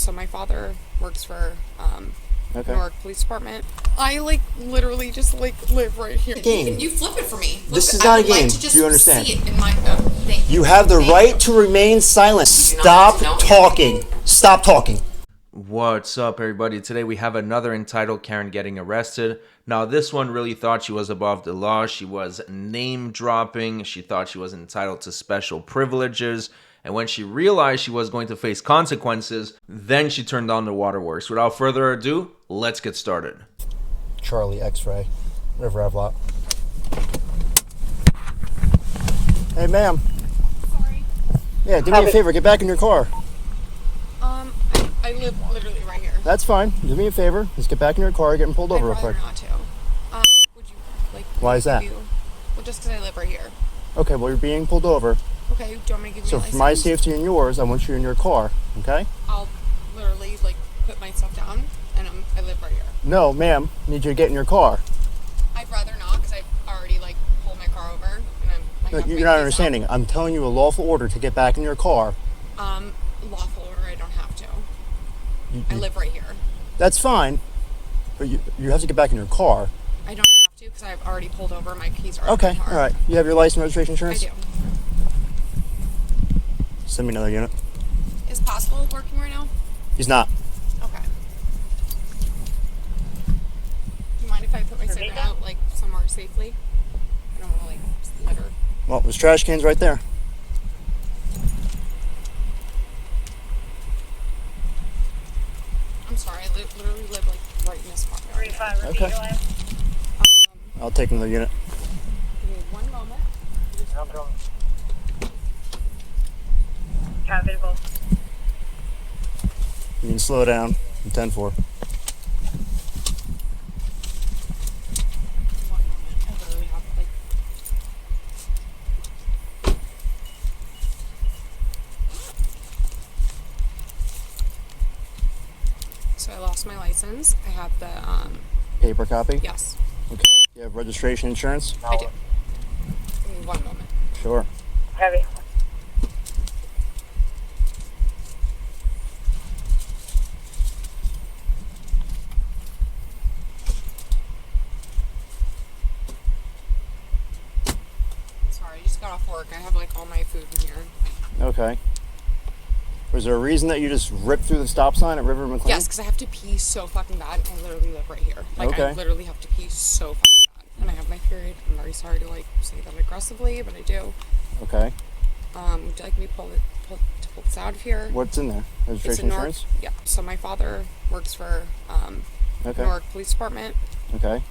so my father works for Okay. Newark Police Department. I literally just live right here. Game. You flip it for me. This is not a game. Do you understand? See it in my, thank You have the right to remain silent. Stop talking. Stop talking. What's up, everybody? Today we have another entitled Karen getting arrested. Now, this one really thought she was above the law. She was name dropping. She thought she was entitled to special privileges. And when she realized she was going to face consequences, then she turned on the waterworks. Without further ado, let's get started. Charlie, X-ray, whatever I've lot. Hey, ma'am. Sorry. Yeah, do me a favor. Get back in your car. I live literally right here. That's fine. Do me a favor. Just get back in your car. You're getting pulled over real I'd quick. rather not to. Would you Why is that? Well, just because I live right here. Okay, well, you're being pulled over. Okay, do you want me to give you So a for my license? safety and yours, I want you in your car, okay? I'll literally put my stuff down, and I live right here. No, ma'am. I need you to get in your car. I'd rather not, because I've already pulled my car over, and No, you're not understanding. I'm telling you a lawful order to get back in your car. Lawful order. I don't have to. I live right here. That's fine, but you have to get back in your car. I don't have to, because I've already pulled over. My keys are Okay, in my car. all right. You have your license, registration, insurance? I do. Send me another unit. Is possible working right now? He's not. Okay. Do you mind if I put my cigarette out somewhere safely? I don't want to litter. Well, there's trash cans right there. I'm sorry, I literally live right in this part. Okay. I'll take another unit. Give me one moment. You can slow down. I'm 10-4. One moment. I literally have So I lost my license. I have the Paper copy? yes, Okay. You have registration, insurance? I do. Give me one moment. Sure. Heavy. I'm sorry, I just got off work. I have all my food in here. Okay. Was there a reason that you just ripped through the stop sign at River McLean? Yes, because I have to pee so fucking bad. I literally live right here. I Okay. literally have to pee so fucking bad. And I have my period. I'm very sorry to say that aggressively, but I do. Okay. Would you like me to pull this out of here? What's in there? It's a Registration, Newark. insurance? Yeah. So my father works for Okay. Newark Police Department. Okay.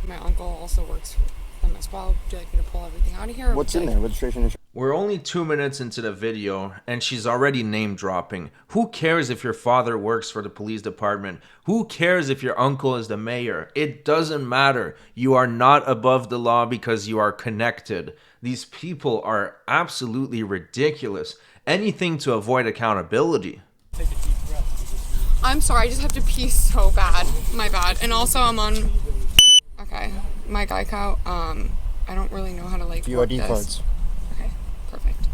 My uncle also works for them as well. Would you like me to pull everything out of here? What's in there? Registration, insurance? We're only 2 minutes into the video and she's already name dropping. Who cares if your father works for the police department? Who cares if your uncle is the mayor? It doesn't matter. You are not above the law because you are connected. These people are absolutely ridiculous. Anything to avoid accountability. I'm sorry. I just have to pee so bad. My bad. And also I'm on. Okay. My Geico. I don't really know how to work UID this. cards. Okay, perfect.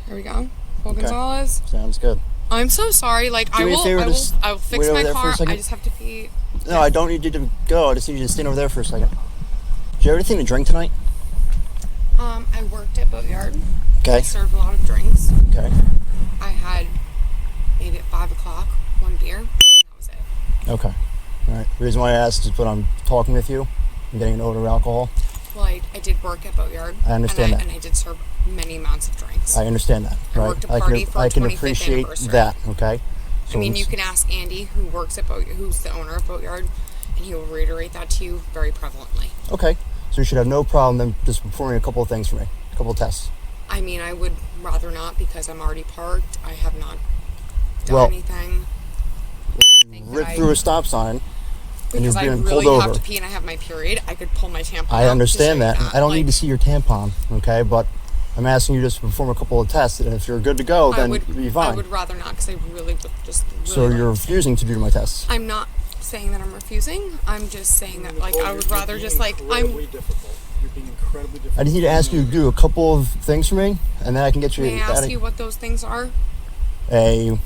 Here we go. Paul Okay. Gonzalez. Sounds good. I'm so sorry. Do me a favor, just I will fix wait over my there for a car. second. I just have to pee. No, I don't need you to go. I just need you to stand over there for a second. Did you have anything to drink tonight? I worked at Boatyard. Okay. I served a lot of drinks. Okay. I had maybe at 5 o'clock one beer. And that was it. Okay. All right. The reason why I asked is but I'm talking with you. I'm getting an odor of alcohol. Well, I did work at Boatyard. I understand that. And I did serve many amounts of drinks. I understand that. I Right. worked a party for I can 25th appreciate anniversary. that. Okay. So I mean, you can ask Andy, who works at Boatyard, who's the owner of Boatyard, and he will reiterate that to you very prevalently. Okay. So you should have no problem then just performing a couple of things for me. A couple of tests. I mean, I would rather not because I'm already parked. I have not done Well, anything. Rip through a stop sign. And you're Because I being really pulled have over. to pee and I have my period. I could pull my tampon I out understand to show you that. I don't need to see your tampon, okay? But I'm asking you just to perform a couple of tests, and if you're good to go, then you'll be fine. I would rather not because I really would just. Really So you're refusing to do my tests? I'm not saying that I'm refusing. I'm just saying that I would rather just I'm. Difficult. You're being incredibly difficult. I just need to ask you to do a couple of things for me, and then I can get you. May I ask you what those things are? A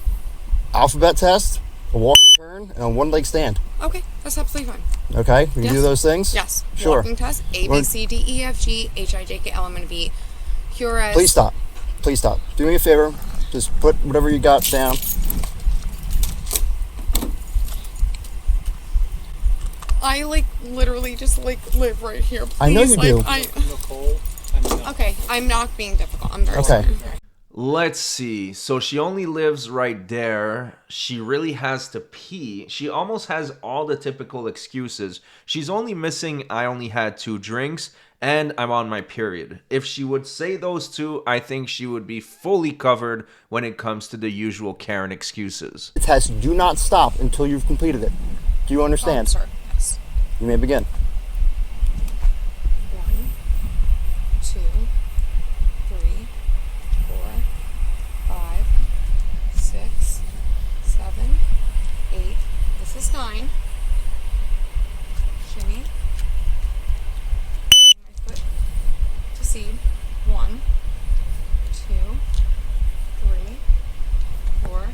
alphabet test, a walk and turn, and a one-leg stand. Okay, that's absolutely fine. Okay? We can Yes. do those things? Yes. Sure. Walking test, A, B, C, D, E, F, G, H, I, J, K, L, M, N, O, P, Q, R, S. Please stop. Please stop. Do me a favor. Just put whatever you got down. I literally just live right here. Please. I know you do. Nicole, Okay, I'm not being difficult. I'm very Okay. sorry. Let's see. So she only lives right there. She really has to pee. She almost has all the typical excuses. She's only missing I only had 2 drinks and I'm on my period. If she would say those two, I think she would be fully covered when it comes to the usual Karen excuses. The test, do not stop until you've completed it. Do you understand? Sir, yes. You may begin. 1, 2, 3, 4, 5, 6, 7, 8. This is 9. Shimmy. My foot to seed. 1, 2, 3, 4,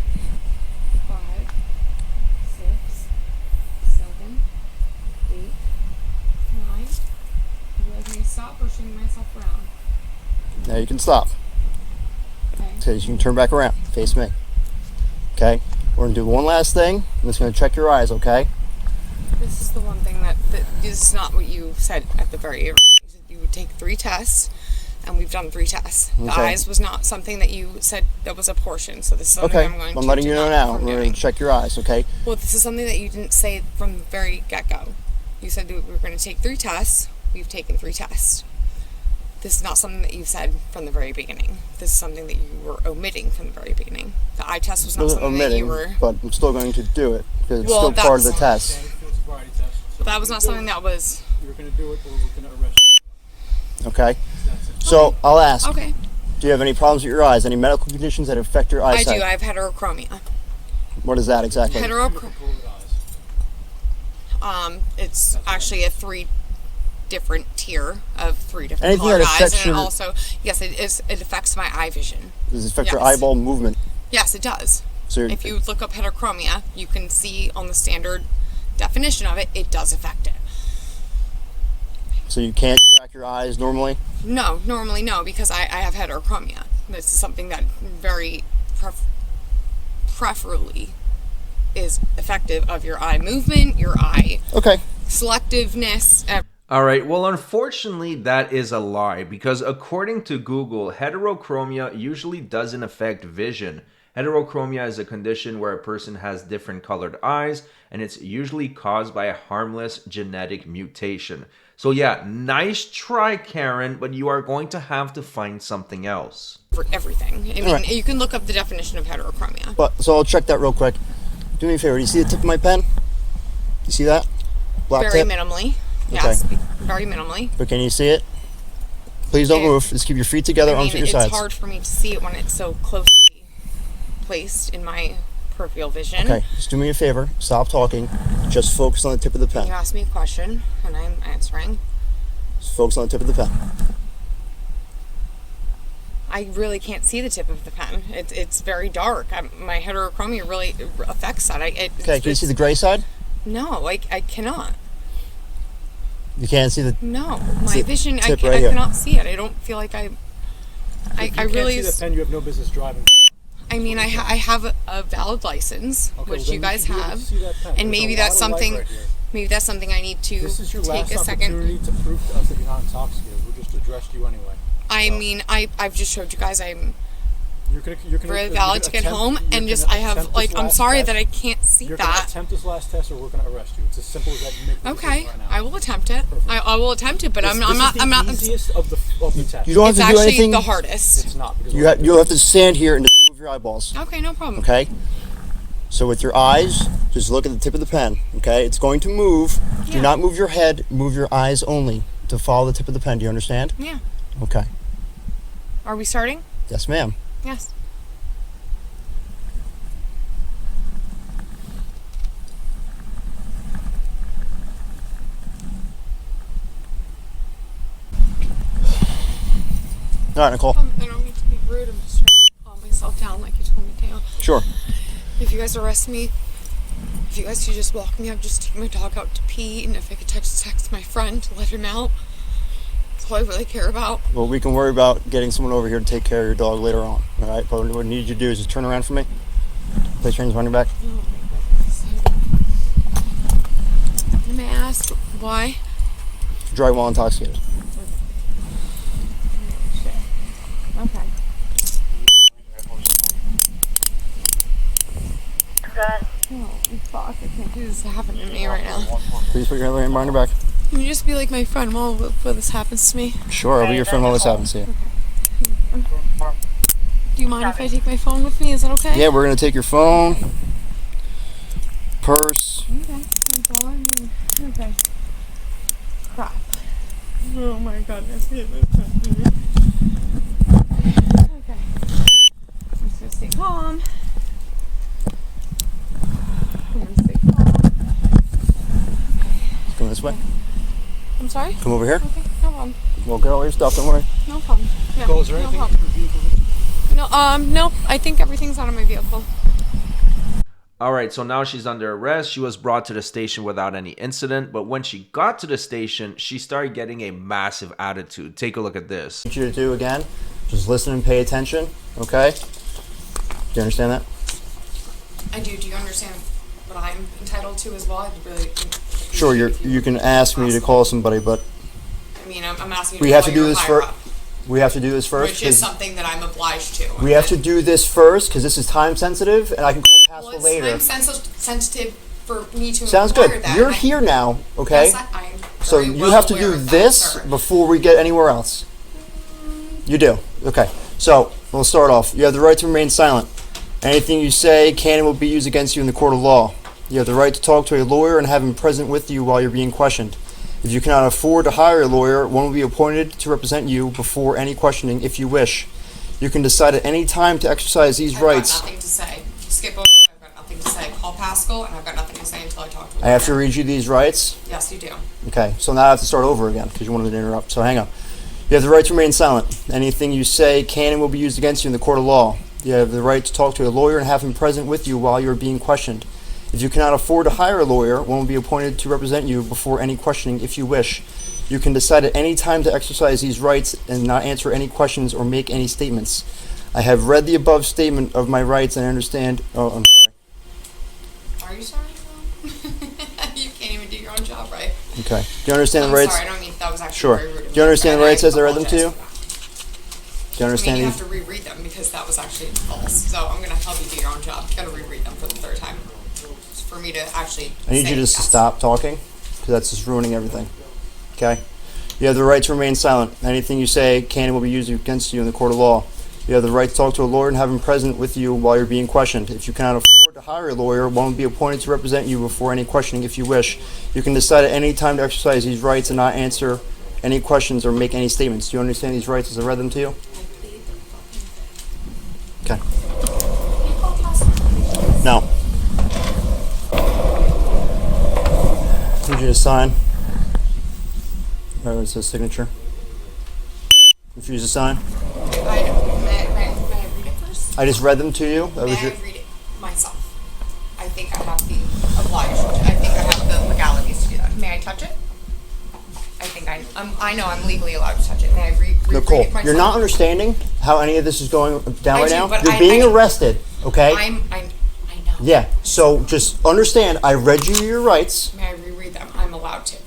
5, 6, 7, 8, 9. Would you like me to stop pushing myself around? Now you can stop. Okay. So you can turn back around. Face me. Okay? We're going to do one last thing. I'm just going to check your eyes, okay? This is the one thing that this is not what you said at the very end. You said you would take 3 tests, and we've done 3 tests. The Okay. eyes was not something that you said that was a portion, so this is something Okay. I'm going to I'm letting you know now. from We're going doing. to check your eyes, okay? Well, this is something that you didn't say from the very get-go. You said that we were going to take 3 tests. We've taken 3 tests. This is not something that you said from the very beginning. This is something that you were omitting from the very beginning. The eye test was not Wasn't something that omitting, you were... but I'm still going to do it because it's Well, still part of the that's- test. sobriety test. So That was not something that was... You're going to do it, or we're going to arrest you. Okay? That's it. So I'll ask, Okay. do you have any problems with your eyes? Any medical conditions that affect your I eyesight? do. I have heterochromia. What is that exactly? COVID eyes. It's actually a 3 different tier of 3 different Anything colored that eyes, affects and it your- also, yes, it affects my eye vision. Does it affect your Yes. eyeball movement? Yes, it does. So you're, If you look up heterochromia, you can see on the standard definition of it, it does affect it. so you can't track your eyes normally? No, normally no, because I have heterochromia. This is something that very preferably is effective of your eye movement, your eye Okay. selectiveness. All right, well, unfortunately, that is a lie because according to Google, heterochromia usually doesn't affect vision. Heterochromia is a condition where a person has different colored eyes, and it's usually caused by a harmless genetic mutation. So yeah, nice try, Karen, but you are going to have to find something else. For everything. I mean, Alright. you can look up the definition of heterochromia. But so I'll check that real quick. Do me a favor. Do you see the tip of my pen? You see that? Black Very tip? minimally. Yes, very minimally. But can you see it? Please don't Okay. move. Just keep your feet together, I arms mean, at your it's sides. hard for me to see it when it's so closely placed in my peripheral vision. Okay, just do me a favor. Stop talking. Just focus on the tip of the You pen. asked me a question, and I'm answering. Just focus on the tip of the pen. I really can't see the tip of the pen. It's very dark. My heterochromia really affects that. Okay, can you see the gray side? No, I cannot. You can't see the... No, my the vision, tip I right here. cannot see it. I don't feel like I If you really... can't see the pen, you have no business driving. I mean, I have a valid license, Okay, which well, you then guys should be able to have, see that pen. and There's maybe a that's lot of light something. right here. Maybe that's something I need to This is your take last a second. opportunity to prove to us that you're not intoxicated. We just addressed you anyway. I So, mean, I've just showed you guys I'm you're gonna very valid to get home, and just I have I'm sorry that I can't see You're gonna that. attempt this last test, or we're gonna arrest you. It's as simple as that. You make the Okay, decision right now. I will attempt it. Perfect. I will attempt it, but This I'm is not. the easiest of the test. You don't It's have to do actually anything. the hardest. It's not because You'll have to stand here and just move your eyeballs. Okay, no problem. Okay? So with your eyes, just look at the tip of the pen. Okay? It's going to move. Yeah. Do not move your head. Move your eyes only to follow the tip of the pen. Do you understand? Yeah. Okay. Are we starting? Yes, ma'am. Yes. All right, Nicole. I don't mean to be rude. I'm just trying to calm myself down like you told me to. Sure. if you guys arrest me, if you guys could just walk me, I'd just take my dog out to pee, and if I could text my friend to let him out. That's all I really care about. Well, we can worry about getting someone over here to take care of your dog later on, all right? But what I need you to do is just turn around for me. Place your hands behind your back. Oh my goodness. May I ask why? Drive while intoxicated. Okay. Oh, fuck. I can't do this happening to me right now. Please put your hand behind your back. Can you just be like my friend while this happens to me? Sure, I'll be your friend while this happens to you. Do you mind if I take my phone with me? Is that okay? Yeah, we're going to take your phone, purse. Okay. That's all I need. Okay. Crap. Oh my goodness. Okay. I'm just gonna stay calm. I'm gonna stay calm. Come this way. I'm sorry? Come over here. Okay, no problem. We'll get all your stuff, don't worry. No problem. Yeah, Cole, is there no anything problem. in your vehicle? No, I think everything's out of my vehicle. All right, so now she's under arrest. She was brought to the station without any incident, but when she got to the station, she started getting a massive attitude. Take a look at this. What I need you to do again, just listen and pay attention, okay? Do you understand that? I do. Do you understand what I'm entitled to as well? I'd really Sure, you can ask me to call somebody, but I mean, I'm asking you we to have call to do your this higher first. up, We have to do this first. which is 'Cause something that I'm obliged to. we have to do this first because this is time sensitive, and I can call Well, Pascal it's later. time sensitive for me to Sounds inquire good. that. You're I- here now, okay? Yes, I'm So very you well have to aware do of that, this sir. before we get anywhere else. You do. Okay. So we'll start off. You have the right to remain silent. Anything you say can and will be used against you in the court of law. You have the right to talk to a lawyer and have him present with you while you're being questioned. If you cannot afford to hire a lawyer, one will be appointed to represent you before any questioning if you wish. You can decide at any time to exercise these rights. I've got nothing to say. Skip over it. I've got nothing to say. Call Pascal, and I've got nothing to say until I talk to him. I have to read you these rights. Yes, you do. Okay, so now I have to start over again because you wanted to interrupt. So hang on. You have the right to remain silent. Anything you say can and will be used against you in the court of law. You have the right to talk to a lawyer and have him present with you while you are being questioned. If you cannot afford to hire a lawyer, one will be appointed to represent you before any questioning if you wish. You can decide at any time to exercise these rights and not answer any questions or make any statements. I have read the above statement of my rights and I understand. Oh, I'm sorry. Are you sorry? You can't even do your own job right. Okay. Do you understand I'm the rights? sorry. I don't mean that was actually Sure. very rude of Do me, you understand the and rights as I read them to you? apologize for that. Do you I understand mean, you these? have to reread them because that was actually false. So I'm going to help you do your own job. You got to reread them for the third time. For me to actually I need say you just to yes. stop talking because that's just ruining everything. Okay? You have the right to remain silent. Anything you say can and will be used against you in the court of law. You have the right to talk to a lawyer and have him present with you while you're being questioned. If you cannot afford to hire a lawyer, one will be appointed to represent you before any questioning if you wish. You can decide at any time to exercise these rights and not answer any questions or make any statements. Do you understand these rights as I read them to you? Okay. No. I need you to sign. It says signature. Refuse to sign. May I read it first? I just read them to you. That May was I your. read it myself? I think I have the obliged. I think I have the legalities to do that. May I touch it? I know I'm legally allowed to touch it. May I read Nicole, it myself? you're not understanding how any of this is going down I right do, now. but You're I being know. arrested, okay? I know. Yeah. So just understand. I read you your rights. May I reread them? I'm allowed to.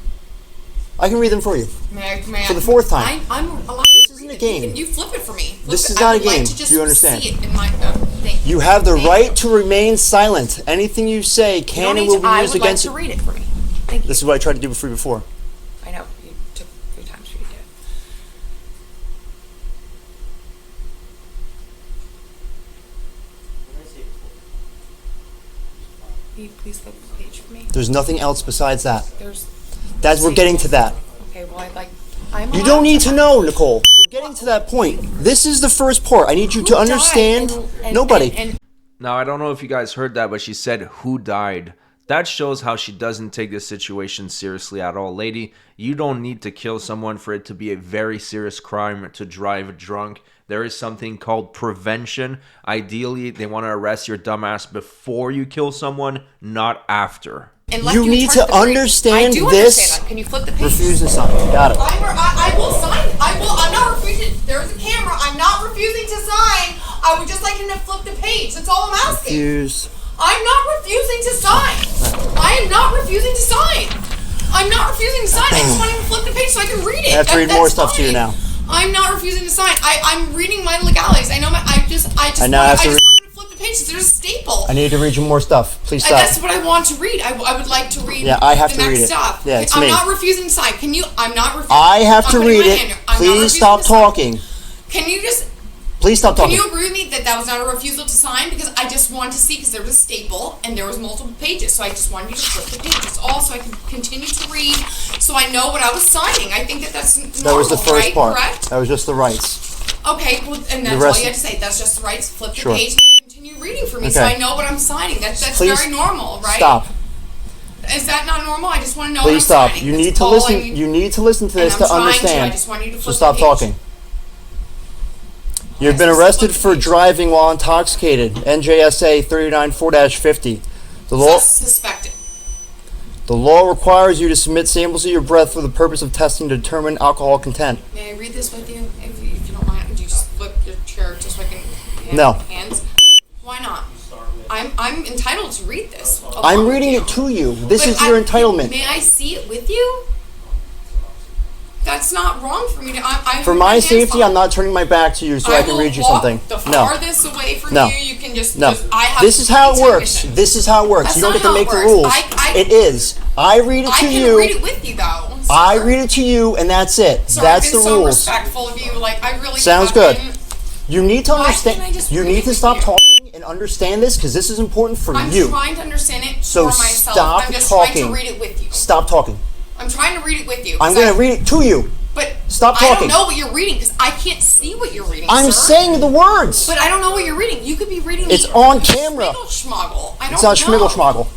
I can read them for you. May For the fourth time. I'm allowed This to isn't read a it. game. You flip it for me. This is I not a would like game. to just Do you understand? See it in my, thank You have the Thank right you. to remain silent. Anything you say You can don't and need will to- be I used would like against to you. read it for me. Thank you. This is what I tried to do before. I know. You took 3 times for you to do it. Will you please flip the page for me? There's nothing else besides that. There's. We're getting to that. Okay, well, I'd like. I'm You allowed don't need to know, Nicole. We're getting to that point. This is the first part. I need you Who to died? understand. And- Nobody. and Now, I don't know if you guys heard that, but she said, "Who died?" That shows how she doesn't take this situation seriously at all. Lady, you don't need to kill someone for it to be a very serious crime to drive drunk. There is something called prevention. Ideally, they want to arrest your dumbass before you kill someone, not after. You need to understand I do this. Understand that. Can you flip the page? Refuse to sign. Got it. I will sign. I'm not refusing. There's a camera. I'm not refusing to sign. I would just like him to flip the page. That's all I'm asking. Refuse. I'm not refusing to sign. I am not refusing to sign. I'm not refusing to sign. I just want him to flip the page so I can read it. I have to read more stuff to you now. I'm not refusing to sign. I'm reading my legalities. I know my. I just I want now have to him to flip the page. There's a staple. I need to read you more stuff. Please And stop. that's what I want to read. I would like to read. Yeah, I have the to next read it. stuff. Yeah, it's I'm me. not refusing to sign. Can you? I'm not refusing. I have I'm to putting read my it. hand here. I'm not Please refusing stop to sign. talking. Can you just? Please stop Can talking. you agree with me that that was not a refusal to sign? Because I just wanted to see, because there was a staple and there was multiple pages, so I just wanted you to flip the pages all so I can continue to read, so I know what I was signing. I think that that's normal, That was the first right? part. Correct? That was just the rights. Okay, well, and that's The rest- all you had to say. That's just the rights. Flip the Sure. page and continue reading for me, so Okay. I know what I'm signing. That's Please very normal, right? Stop. Is that not normal? I just want to know. Please what I'm stop. signing. You That's need to all listen. I need. You need to listen to this And I'm to trying understand. I just want you to So flip stop the page. talking. You've been Yes, arrested flip the for page. driving while intoxicated. NJSA 394-50. The Suspected. law requires you to submit samples of your breath for the purpose of testing to determine alcohol content. May I read this with you, if you don't mind? Would you just flip your chair just so I can No. hands? Why not? I'm entitled to read this. I'm reading it to you. This is your entitlement. May I see it with you? That's not wrong for me to. For my safety, I'm not turning my back to you so I can read you something. The No. farthest away from No. you, you can just. No. I have This is how it complete works. permission. This is how it works. That's You don't not get to how it make the works. rules. I- It is. I read it I to can you. read it with you though. I sir. read it to you, and that's it. Sir, That's I've the been so rules. respectful of you. Like I really Sounds have good. been. You need to Why understand. can't I just You read need it to with stop you? talking and understand this because this is important for I'm you. trying to understand it So for myself. stop I'm just trying talking. to read it with you. Stop talking. I'm trying to read it with you. I'm going to read it to you. But Stop I talking. don't know what you're reading because I can't see what you're reading. I'm sir. saying the words. But I don't know what you're reading. You could be reading. It's the on camera. Schmiggle-schmoggle. I don't It's not know. schmiggle schmoggle.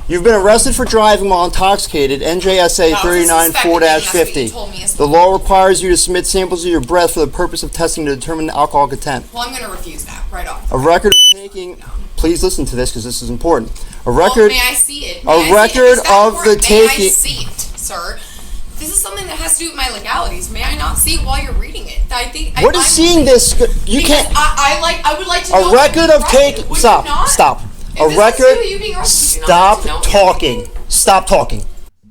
You've been arrested for driving while intoxicated. NJSA That was a 394-50. suspected thing. That's what you told me. The law requires you to submit samples of your breath for the purpose of testing to determine alcohol content. Well, I'm going to refuse that right off. A record of taking. Please listen to this because this is important. A Well, record. may I see it? record Is that of the important? May I taking- see it, sir? This is something that has to do with my legalities. May I not see it while you're reading it? I think. What is seeing this? You Because can't. I would like to know. A record of taking. Would you Stop. not? Stop. If A this is record. you being arrested, you do not Stop need to know everything. talking. Stop talking.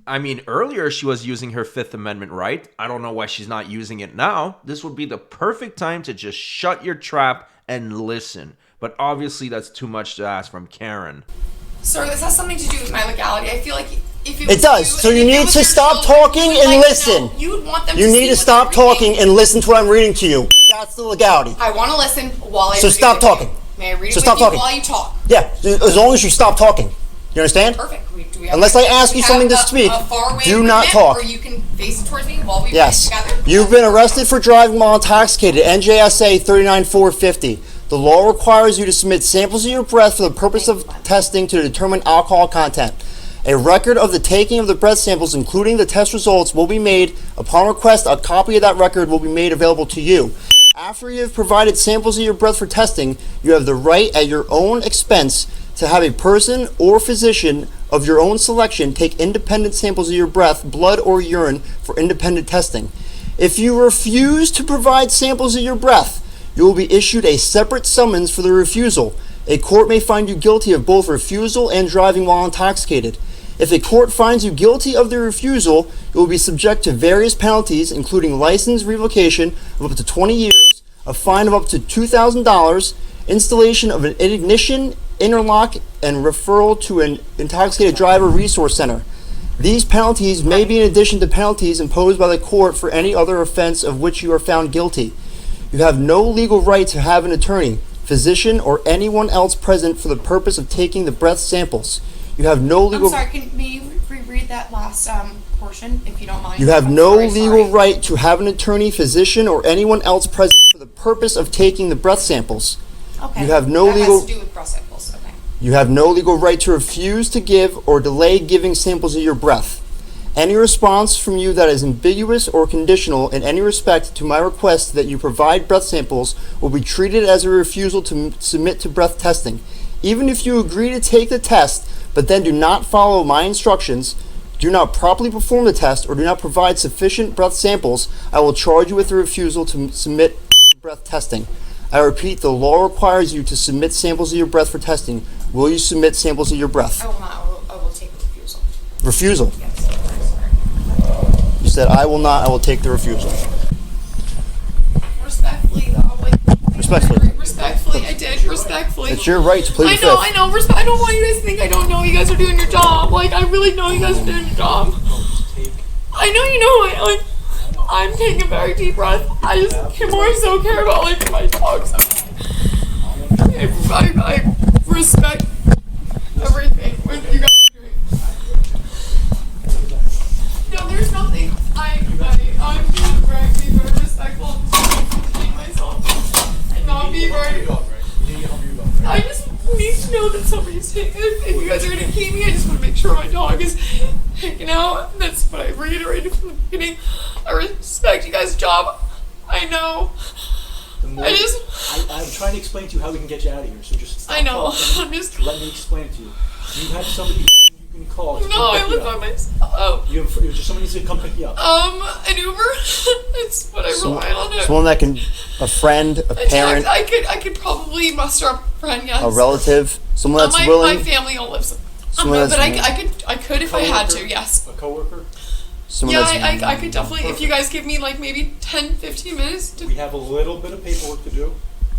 I mean, earlier she was using her Fifth Amendment right. I don't know why she's not using it now. This would be the perfect time to just shut your trap and listen. But obviously that's too much to ask from Karen. Sir, this has something to do with my legality. I feel like if it It was does. you, So and you if it need was to your stop children, talking you would and like to listen. know- You would want them You to need see to what stop they're talking reading. and listen to what I'm reading to you. That's the legality. I want to listen while I So read stop it with talking. you. May I read it So with stop you talking. while you talk? Yeah, as long as you stop talking. You understand? Perfect. Do we have Unless I ask we you have something to a speak, far away do not agreement talk. Or you can face it towards me while we Yes. read together. You've been arrested for driving while intoxicated. NJSA 394-50. The law requires you to submit samples of your breath for the purpose of testing to determine alcohol content. A record of the taking of the breath samples, including the test results, will be made. Upon request, a copy of that record will be made available to you. After you have provided samples of your breath for testing, you have the right at your own expense to have a person or physician of your own selection take independent samples of your breath, blood, or urine for independent testing. If you refuse to provide samples of your breath, you will be issued a separate summons for the refusal. A court may find you guilty of both refusal and driving while intoxicated. If a court finds you guilty of the refusal, you will be subject to various penalties, including license revocation of up to 20 years, a fine of up to $2,000, installation of an ignition interlock, and referral to an intoxicated driver resource center. These penalties may be in addition to penalties imposed by the court for any other offense of which you are found guilty. You have no legal right to have an attorney, physician, or anyone else present for the purpose of taking the breath samples. You have no legal. I'm sorry. May you reread that last portion, if you don't mind? You have I'm no very legal sorry. right to have an attorney, physician, or anyone else present for the purpose of taking the breath samples. Okay. You have no that legal. has to do with breath samples. Okay. You have no legal right to refuse to give or delay giving samples of your breath. Any response from you that is ambiguous or conditional in any respect to my request that you provide breath samples will be treated as a refusal to submit to breath testing. Even if you agree to take the test, but then do not follow my instructions, do not properly perform the test, or do not provide sufficient breath samples, I will charge you with a refusal to submit to breath testing. I repeat, the law requires you to submit samples of your breath for testing. Will you submit samples of your breath? I will not. I will take the refusal. Refusal. Yes. I'm sorry. You said, I will not, I will take the refusal. Respectfully, though. Like, Respectfully. Respectfully, I did. Respectfully. It's your right to plead the I fifth. know. I don't want you guys to think I don't know you guys are doing your job. Like, I really know you guys are doing your job. I know you know I'm taking a very deep breath. I just more so care about, like, my dogs. I respect everything what you guys are doing. No, there's nothing. I'm being very respectful. I'm protecting myself and not being very. I just need to know that somebody's taking. If you guys are gonna keep me, I just want to make sure my dog is hanging out. That's what I reiterated from the beginning. I respect you guys' job. I know. I'm trying to explain to you how we can get you out of here. So just stop I know. talking. I'm just. Let me explain it to you. You have somebody you can call. to No, come I pick you live by up. myself. Oh. Just somebody needs to come pick you up. An Uber. That's what I rely on. Someone that can, a friend, a parent, I could probably muster up a friend. Yes. a relative, someone that's my willing. family all lives. Someone But that's I could if I had to. Yes. A coworker. Someone Yeah, that's I could definitely. If you guys give me like maybe 10, 15 minutes to. We have a little bit of paperwork to do.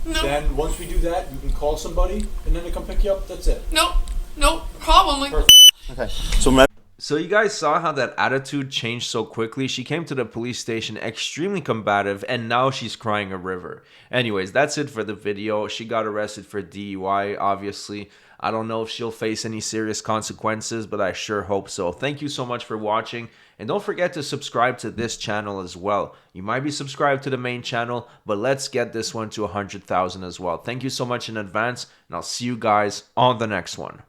No. Then once we do that, you can call somebody, and then they come pick you up. That's it. No problem. Like. Perfect. Okay. So remember, So you guys saw how that attitude changed so quickly. She came to the police station extremely combative, and now she's crying a river. Anyways, that's it for the video. She got arrested for DUI, obviously. I don't know if she'll face any serious consequences, but I sure hope so. Thank you so much for watching, and don't forget to subscribe to this channel as well. You might be subscribed to the main channel, but let's get this one to 100,000 as well. Thank you so much in advance, and I'll see you guys on the next one.